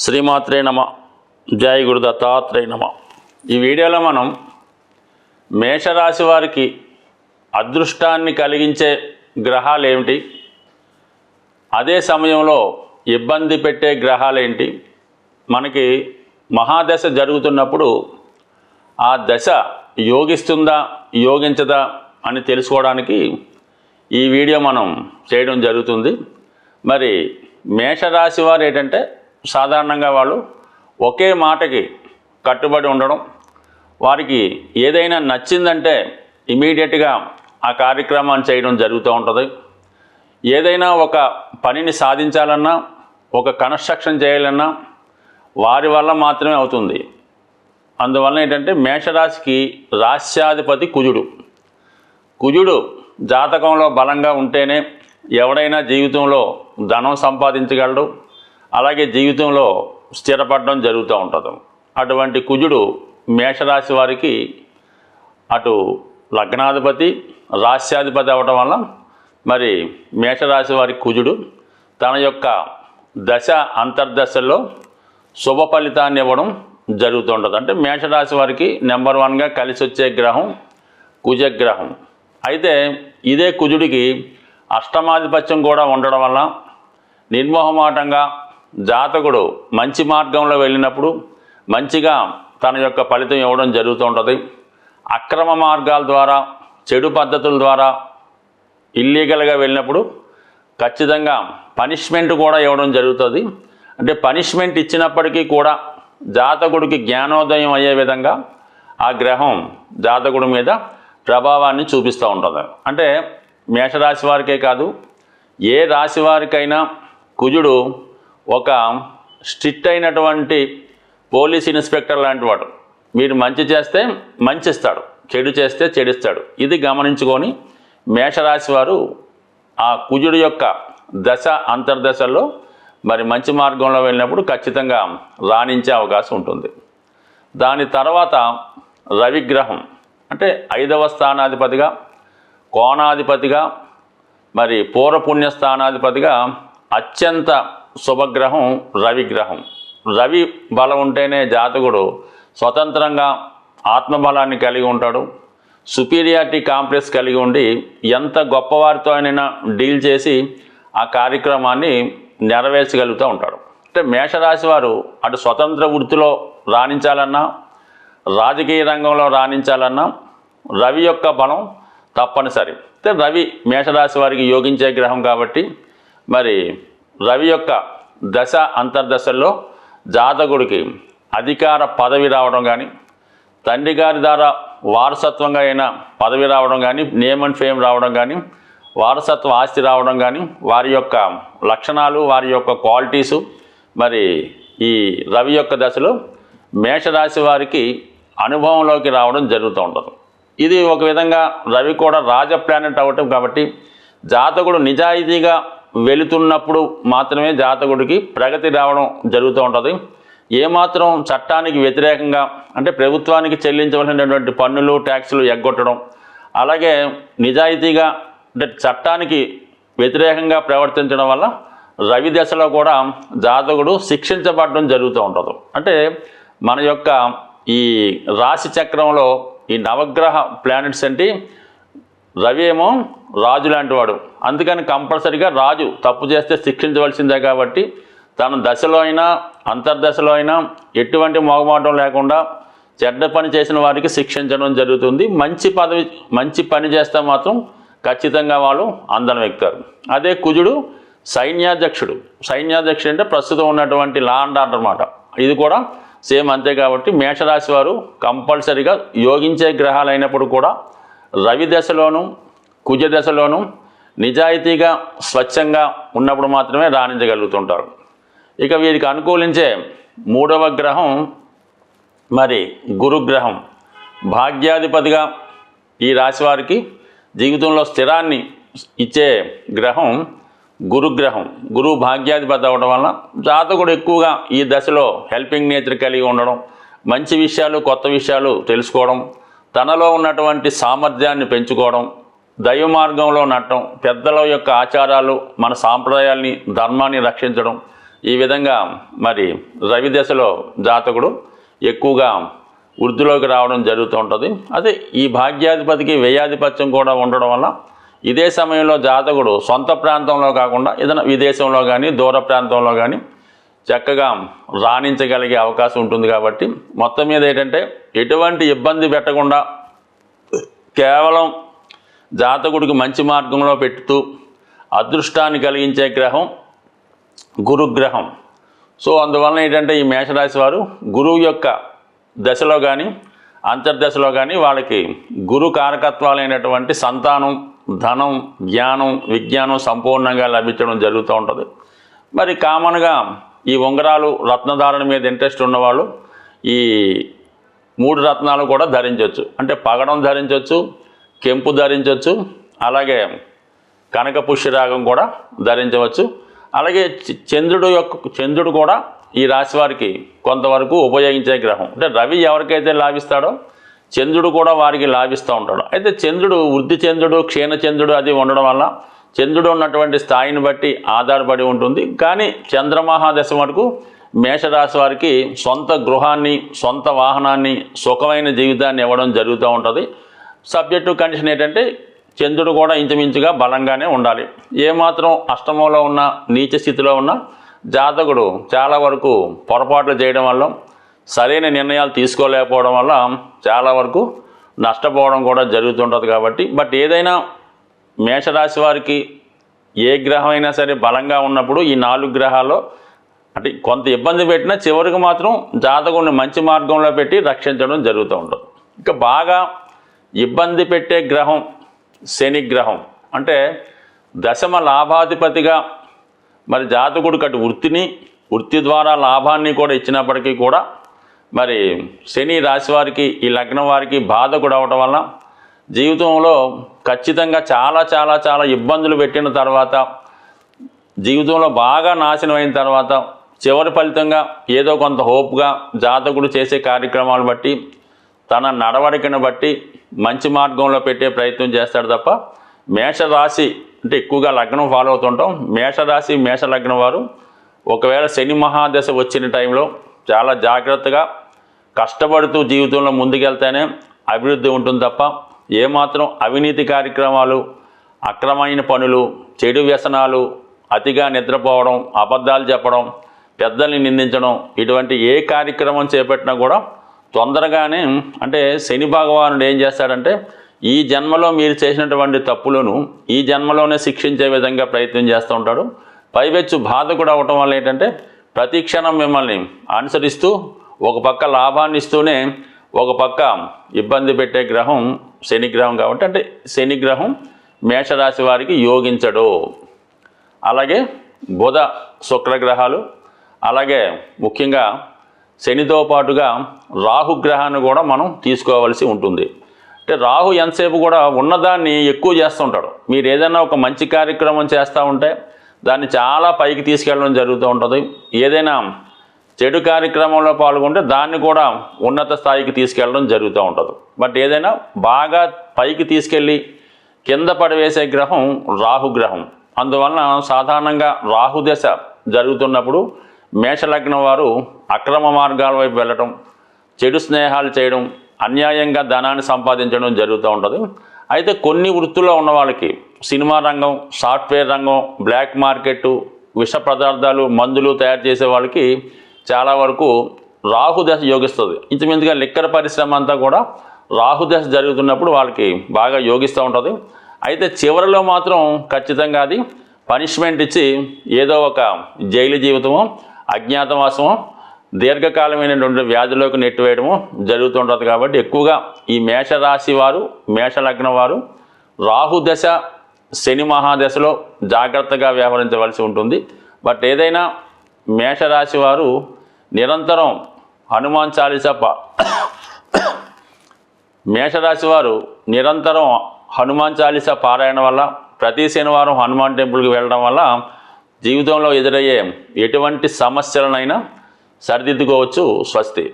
శ్రీమాత్రే నమ. జై గురు దత్తాత్రేయ నమ. ఈ వీడియోలో మనం మేషరాశి వారికి అదృష్టాన్ని కలిగించే గ్రహాలు ఏమిటి, అదే సమయంలో ఇబ్బంది పెట్టే గ్రహాలు ఏంటి, మనకి మహాదశ జరుగుతున్నప్పుడు ఆ దశ యోగిస్తుందా యోగించదా అని తెలుసుకోవడానికి ఈ వీడియో మనం చేయడం జరుగుతుంది. మరి మేషరాశి వారు ఏంటంటే సాధారణంగా వాళ్ళు ఒకే మాటకి కట్టుబడి ఉండడం, వారికి ఏదైనా నచ్చిందంటే ఇమీడియట్గా ఆ కార్యక్రమాన్ని చేయడం జరుగుతూ ఉంటుంది. ఏదైనా ఒక పనిని సాధించాలన్నా, ఒక కన్స్ట్రక్షన్ చేయాలన్నా వారి వల్ల మాత్రమే అవుతుంది. అందువల్ల ఏంటంటే మేషరాశికి రాశ్యాధిపతి కుజుడు జాతకంలో బలంగా ఉంటేనే ఎవడైనా జీవితంలో ధనం సంపాదించగలడు, అలాగే జీవితంలో స్థిరపడడం జరుగుతూ ఉంటుంది. అటువంటి కుజుడు మేషరాశి వారికి అటు లగ్నాధిపతి రాశ్యాధిపతి అవ్వడం వల్ల మరి మేషరాశి వారికి కుజుడు తన యొక్క దశ అంతర్దశల్లో శుభ ఫలితాన్ని ఇవ్వడం జరుగుతుంటుంది. అంటే మేషరాశి వారికి నెంబర్ 1గా కలిసి వచ్చే గ్రహం కుజగ్రహం. అయితే ఇదే కుజుడికి అష్టమాధిపత్యం కూడా ఉండడం వల్ల నిర్మోహమాటంగా జాతకుడు మంచి మార్గంలో వెళ్ళినప్పుడు మంచిగా తన యొక్క ఫలితం ఇవ్వడం జరుగుతూ ఉంటుంది. అక్రమ మార్గాల ద్వారా, చెడు పద్ధతుల ద్వారా ఇల్లీగల్గా వెళ్ళినప్పుడు ఖచ్చితంగా పనిష్మెంట్ కూడా ఇవ్వడం జరుగుతుంది. అంటే పనిష్మెంట్ ఇచ్చినప్పటికీ కూడా జాతకుడికి జ్ఞానోదయం అయ్యే విధంగా ఆ గ్రహం జాతకుడి మీద ప్రభావాన్ని చూపిస్తూ ఉంటుంది. అంటే మేషరాశి వారికే కాదు, ఏ రాశి వారికైనా కుజుడు ఒక స్ట్రిక్ట్ అయినటువంటి పోలీస్ ఇన్స్పెక్టర్ లాంటి వాడు. మీరు మంచి చేస్తే మంచి ఇస్తాడు, చెడు చేస్తే చెడిస్తాడు. ఇది గమనించుకొని మేషరాశి వారు ఆ కుజుడు యొక్క దశ అంతర్దశల్లో మరి మంచి మార్గంలో వెళ్ళినప్పుడు ఖచ్చితంగా రాణించే అవకాశం ఉంటుంది. దాని తర్వాత రవిగ్రహం అంటే 5వ స్థానాధిపతిగా, కోణాధిపతిగా, మరి పూర్వపుణ్య స్థానాధిపతిగా అత్యంత శుభగ్రహం రవిగ్రహం. రవి బలం ఉంటేనే జాతకుడు స్వతంత్రంగా ఆత్మబలాన్ని కలిగి ఉంటాడు, సుపీరియారిటీ కాంప్లెక్స్ కలిగి ఉండి ఎంత గొప్పవారితో అయినా డీల్ చేసి ఆ కార్యక్రమాన్ని నెరవేర్చగలుగుతూ ఉంటాడు. అంటే మేషరాశి వారు అటు స్వతంత్ర వృత్తిలో రాణించాలన్నా, రాజకీయ రంగంలో రాణించాలన్నా రవి యొక్క బలం తప్పనిసరి. అంటే రవి మేషరాశి వారికి యోగించే గ్రహం కాబట్టి మరి రవి యొక్క దశ అంతర్దశల్లో జాతకుడికి అధికార పదవి రావడం కానీ, తండ్రి గారి ద్వారా వారసత్వంగా అయినా పదవి రావడం కానీ, నేమ్ అండ్ ఫేమ్ రావడం కానీ, వారసత్వ ఆస్తి రావడం కానీ, వారి యొక్క లక్షణాలు, వారి యొక్క క్వాలిటీసు మరి ఈ రవి యొక్క దశలో మేషరాశి వారికి అనుభవంలోకి రావడం జరుగుతూ ఉంటుంది. ఇది ఒక విధంగా రవి కూడా రాజ ప్లానెట్ అవ్వటం కాబట్టి జాతకుడు నిజాయితీగా వెళుతున్నప్పుడు మాత్రమే జాతకుడికి ప్రగతి రావడం జరుగుతూ ఉంటుంది. ఏమాత్రం చట్టానికి వ్యతిరేకంగా అంటే ప్రభుత్వానికి చెల్లించవలసినటువంటి పన్నులు ట్యాక్సులు ఎగ్గొట్టడం, అలాగే నిజాయితీగా అంటే చట్టానికి వ్యతిరేకంగా ప్రవర్తించడం వల్ల రవి దశలో కూడా జాతకుడు శిక్షించబడడం జరుగుతూ ఉంటుంది. అంటే మన యొక్క ఈ రాశి చక్రంలో ఈ నవగ్రహ ప్లానెట్స్ అంటే రవి ఏమో రాజు లాంటి వాడు, అందుకని కంపల్సరీగా రాజు తప్పు చేస్తే శిక్షించవలసిందే. కాబట్టి తన దశలో అయినా అంతర్దశలో అయినా ఎటువంటి మొగమాటం లేకుండా చెడ్డ పని చేసిన వారికి శిక్షించడం జరుగుతుంది. మంచి పని చేస్తే మాత్రం ఖచ్చితంగా వాళ్ళు అందరం ఎక్కుతారు. అదే కుజుడు సైన్యాధ్యక్షుడు అంటే ప్రస్తుతం ఉన్నటువంటి లా అండ్ ఆర్డర్ అన్నమాట. ఇది కూడా సేమ్ అంతే. కాబట్టి మేషరాశి వారు కంపల్సరీగా యోగించే గ్రహాలు అయినప్పుడు కూడా రవి దశలోను కుజ దశలోను నిజాయితీగా స్వచ్ఛంగా ఉన్నప్పుడు మాత్రమే రాణించగలుగుతుంటారు. ఇక వీరికి అనుకూలించే 3వ గ్రహం మరి గురుగ్రహం. భాగ్యాధిపతిగా ఈ రాశి వారికి జీవితంలో స్థిరాన్ని ఇచ్చే గ్రహం గురుగ్రహం. గురువు భాగ్యాధిపతి అవ్వడం వల్ల జాతకుడు ఎక్కువగా ఈ దశలో హెల్పింగ్ నేచర్ కలిగి ఉండడం, మంచి విషయాలు కొత్త విషయాలు తెలుసుకోవడం, తనలో ఉన్నటువంటి సామర్థ్యాన్ని పెంచుకోవడం, దైవ మార్గంలో నడటం, పెద్దల యొక్క ఆచారాలు మన సాంప్రదాయాల్ని ధర్మాన్ని రక్షించడం, ఈ విధంగా మరి రవి దశలో జాతకుడు ఎక్కువగా వృద్ధిలోకి రావడం జరుగుతూ ఉంటుంది. అదే ఈ భాగ్యాధిపతికి వ్యయాధిపత్యం కూడా ఉండడం వల్ల ఇదే సమయంలో జాతకుడు సొంత ప్రాంతంలో కాకుండా ఏదైనా విదేశంలో కానీ దూర ప్రాంతంలో కానీ చక్కగా రాణించగలిగే అవకాశం ఉంటుంది. కాబట్టి మొత్తం మీద ఏంటంటే ఎటువంటి ఇబ్బంది పెట్టకుండా కేవలం జాతకుడికి మంచి మార్గంలో పెట్టుతూ అదృష్టాన్ని కలిగించే గ్రహం గురుగ్రహం. సో అందువలన ఏంటంటే ఈ మేషరాశి వారు గురువు యొక్క దశలో కానీ అంతర్దశలో కానీ వాళ్ళకి గురు కారకత్వాలైనటువంటి సంతానం, ధనం, జ్ఞానం, విజ్ఞానం సంపూర్ణంగా లభించడం జరుగుతూ ఉంటుంది. మరి కామన్గా ఈ ఉంగరాలు రత్నధారణ మీద ఇంట్రెస్ట్ ఉన్నవాళ్ళు ఈ 3 రత్నాలు కూడా ధరించవచ్చు. అంటే పగడం ధరించవచ్చు, కెంపు ధరించవచ్చు, అలాగే కనక పుష్యరాగం కూడా ధరించవచ్చు. అలాగే చంద్రుడు కూడా ఈ రాశి వారికి కొంతవరకు ఉపయోగించే గ్రహం. అంటే రవి ఎవరికైతే లాభిస్తాడో చంద్రుడు కూడా వారికి లాభిస్తూ ఉంటాడు. అయితే చంద్రుడు వృద్ధి చంద్రుడు, క్షీణ చంద్రుడు అది ఉండడం వల్ల చంద్రుడు ఉన్నటువంటి స్థాయిని బట్టి ఆధారపడి ఉంటుంది. కానీ చంద్రమహాదశ వరకు మేషరాశి వారికి సొంత గృహాన్ని, సొంత వాహనాన్ని, సుఖమైన జీవితాన్ని ఇవ్వడం జరుగుతూ ఉంటుంది. సబ్జెక్టు కండిషన్ ఏంటంటే చంద్రుడు కూడా ఇంచుమించుగా బలంగానే ఉండాలి. ఏమాత్రం అష్టమంలో ఉన్న, నీచ స్థితిలో ఉన్న జాతకుడు చాలా వరకు పొరపాట్లు చేయడం వల్ల, సరైన నిర్ణయాలు తీసుకోలేకపోవడం వల్ల చాలా వరకు నష్టపోవడం కూడా జరుగుతుంటుంది. కాబట్టి బట్ ఏదైనా మేషరాశి వారికి ఏ గ్రహం అయినా సరే బలంగా ఉన్నప్పుడు ఈ 4 గ్రహాల్లో అంటే కొంత ఇబ్బంది పెట్టినా చివరికి మాత్రం జాతకుడిని మంచి మార్గంలో పెట్టి రక్షించడం జరుగుతూ ఉంటుంది. ఇక బాగా ఇబ్బంది పెట్టే గ్రహం శని గ్రహం. అంటే దశమ లాభాధిపతిగా మరి జాతకుడికి అటు వృత్తి ద్వారా లాభాన్ని కూడా ఇచ్చినప్పటికీ కూడా మరి శని రాశి వారికి, ఈ లగ్నం వారికి బాధకుడు అవడం వల్ల జీవితంలో ఖచ్చితంగా చాలా చాలా చాలా ఇబ్బందులు పెట్టిన తర్వాత, జీవితంలో బాగా నాశనం అయిన తర్వాత చివరి ఫలితంగా ఏదో కొంత హోప్గా జాతకుడు చేసే కార్యక్రమాలు బట్టి, తన నడవడికను బట్టి మంచి మార్గంలో పెట్టే ప్రయత్నం చేస్తాడు తప్ప మేషరాశి అంటే ఎక్కువగా లగ్నం ఫాలో అవుతుంటాం. మేషరాశి మేష లగ్నం వారు ఒకవేళ శని మహాదశ వచ్చిన టైంలో చాలా జాగ్రత్తగా కష్టపడుతూ జీవితంలో ముందుకెళ్తేనే అభివృద్ధి ఉంటుంది తప్ప ఏమాత్రం అవినీతి కార్యక్రమాలు, అక్రమైన పనులు, చెడు వ్యసనాలు, అతిగా నిద్రపోవడం, అబద్ధాలు చెప్పడం, పెద్దల్ని నిందించడం, ఇటువంటి ఏ కార్యక్రమం చేపట్టినా కూడా తొందరగానే అంటే శని భగవానుడు ఏం చేస్తాడంటే ఈ జన్మలో మీరు చేసినటువంటి తప్పులను ఈ జన్మలోనే శిక్షించే విధంగా ప్రయత్నం చేస్తూ ఉంటాడు. పైవెచ్చు బాధకుడు అవటం వల్ల ఏంటంటే ప్రతి క్షణం మిమ్మల్ని అనుసరిస్తూ ఒక పక్క లాభాన్ని ఇస్తూనే ఒక పక్క ఇబ్బంది పెట్టే గ్రహం శని గ్రహం. కాబట్టి అంటే శని గ్రహం మేషరాశి వారికి యోగించడు. అలాగే బుధ శుక్రగ్రహాలు, అలాగే ముఖ్యంగా శనితో పాటుగా రాహుగ్రహాన్ని కూడా మనం తీసుకోవాల్సి ఉంటుంది. అంటే రాహు ఎంతసేపు కూడా ఉన్నదాన్ని ఎక్కువ చేస్తుంటాడు. మీరు ఏదైనా ఒక మంచి కార్యక్రమం చేస్తూ ఉంటే దాన్ని చాలా పైకి తీసుకెళ్ళడం జరుగుతూ ఉంటుంది. ఏదైనా చెడు కార్యక్రమంలో పాల్గొంటే దాన్ని కూడా ఉన్నత స్థాయికి తీసుకెళ్ళడం జరుగుతూ ఉంటుంది. బట్ ఏదైనా బాగా పైకి తీసుకెళ్ళి కింద పడివేసే గ్రహం రాహుగ్రహం. అందువలన సాధారణంగా రాహుదశ జరుగుతున్నప్పుడు మేషలగ్నం వారు అక్రమ మార్గాల వైపు వెళ్ళటం, చెడు స్నేహాలు చేయడం, అన్యాయంగా ధనాన్ని సంపాదించడం జరుగుతూ ఉంటుంది. అయితే కొన్ని వృత్తుల్లో ఉన్న వాళ్ళకి సినిమా రంగం, సాఫ్ట్వేర్ రంగం, బ్లాక్ మార్కెట్, విష పదార్థాలు, మందులు తయారు చేసే వాళ్ళకి చాలా వరకు రాహుదశ యోగిస్తుంది. ఇంచుమించుగా లిక్కర్ పరిశ్రమ అంతా కూడా రాహుదశ జరుగుతున్నప్పుడు వాళ్ళకి బాగా యోగిస్తూ ఉంటుంది. అయితే చివరిలో మాత్రం ఖచ్చితంగా అది పనిష్మెంట్ ఇచ్చి ఏదో ఒక జైలు జీవితమో, అజ్ఞాతవాసమో, దీర్ఘకాలమైనటువంటి వ్యాధిలోకి నెట్టివేయడము జరుగుతుంటుంది. కాబట్టి ఎక్కువగా ఈ మేషరాశి వారు, మేషలగ్నం వారు రాహుదశ శని మహాదశలో జాగ్రత్తగా వ్యవహరించవలసి ఉంటుంది. బట్ ఏదైనా మేషరాశి వారు నిరంతరం హనుమాన్ చాలీసా మేషరాశి వారు నిరంతరం హనుమాన్ చాలీసా పారాయణ వల్ల, ప్రతి శనివారం హనుమాన్ టెంపుల్కి వెళ్ళడం వల్ల జీవితంలో ఎదురయ్యే ఎటువంటి సమస్యలనైనా సరిదిద్దుకోవచ్చు. స్వస్తి.